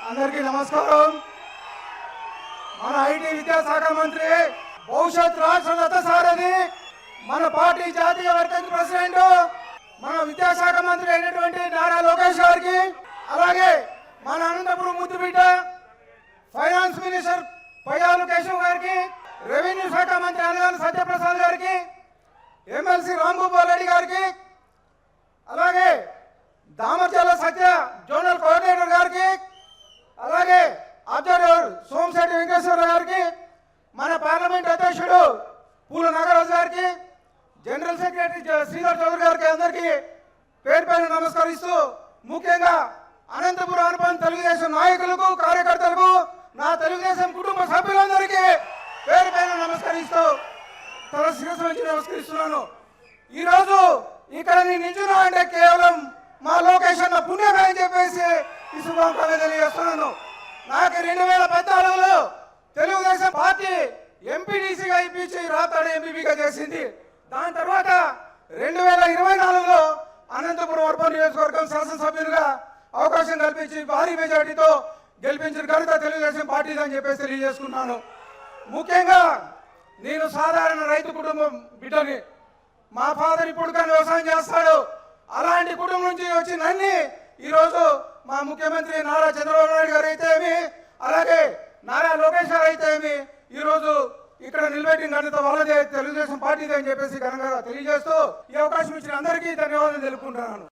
అందరికీ నమస్కారం। మన ఐటీ విద్యాశాఖ మంత్రి భవిష్యత్ రాష్ట్ర రథసారథి మన పార్టీ జాతీయ వర్కింగ్ ప్రెసిడెంట్ మన విద్యాశాఖ మంత్రి అయినటువంటి నారా లోకేష్ గారికి, అలాగే మన అనంతపురం ముద్దుబిడ్డ ఫైనాన్స్ మినిస్టర్ పయ్యావుల కేశవ్ గారికి, రెవెన్యూ శాఖ మంత్రి అనగాని సత్యప్రసాద్ గారికి, ఎమ్మెల్సీ రాంభూపాల్ రెడ్డి గారికి, అలాగే దామర్చల సత్య జోనల్ కోఆర్డినేటర్ గారికి, అలాగే అబ్జర్వర్ సోమశెట్టి వెంకటేశ్వర గారికి, మన పార్లమెంట్ అధ్యక్షుడు పూల నాగరాజు గారికి, జనరల్ సెక్రటరీ శ్రీధర్ చౌదరి గారికి అందరికీ పేరు పేరు నమస్కరిస్తూ, ముఖ్యంగా అనంతపురం అనుపం తెలుగుదేశం నాయకులకు, కార్యకర్తలకు, నా తెలుగుదేశం కుటుంబ సభ్యులందరికీ పేరు పేరు నమస్కరిస్తూ తల శిరస్సు నుంచి నమస్కరిస్తున్నాను। ఈరోజు ఇక్కడ నేను నిల్చున్నా అంటే కేవలం మా లోకేష్ అన్న పుణ్యమే అని చెప్పేసి ఈ శుభాకాంక్షలు తెలియజేస్తున్నాను। నాకు 2014లో తెలుగుదేశం పార్టీ ఎంపీడీసీగా ఇప్పించి రాతాడు ఎంపీపీగా చేసింది। దాని తర్వాత 2024లో అనంతపురం అర్బన్ నియోజకవర్గం శాసనసభ్యులుగా అవకాశం కల్పించి భారీ మెజార్టీతో గెలిపించిన ఘనత తెలుగుదేశం పార్టీది అని చెప్పేసి తెలియజేసుకున్నాను। ముఖ్యంగా నేను సాధారణ రైతు కుటుంబం బిడ్డని, మా ఫాదర్ ఇప్పుడు కానీ వ్యవసాయం చేస్తాడు। అలాంటి కుటుంబం నుంచి వచ్చి నన్ను ఈరోజు మా ముఖ్యమంత్రి నారా చంద్రబాబు నాయుడు గారు అయితే ఏమి, అలాగే నారా లోకేష్ గారు అయితే ఏమి ఈరోజు ఇక్కడ నిలబెట్టిన ఘనత వాళ్ళదే, తెలుగుదేశం పార్టీదే అని చెప్పేసి ఘనంగా తెలియజేస్తూ ఈ అవకాశం ఇచ్చిన అందరికీ ధన్యవాదాలు తెలుపుకుంటున్నాను।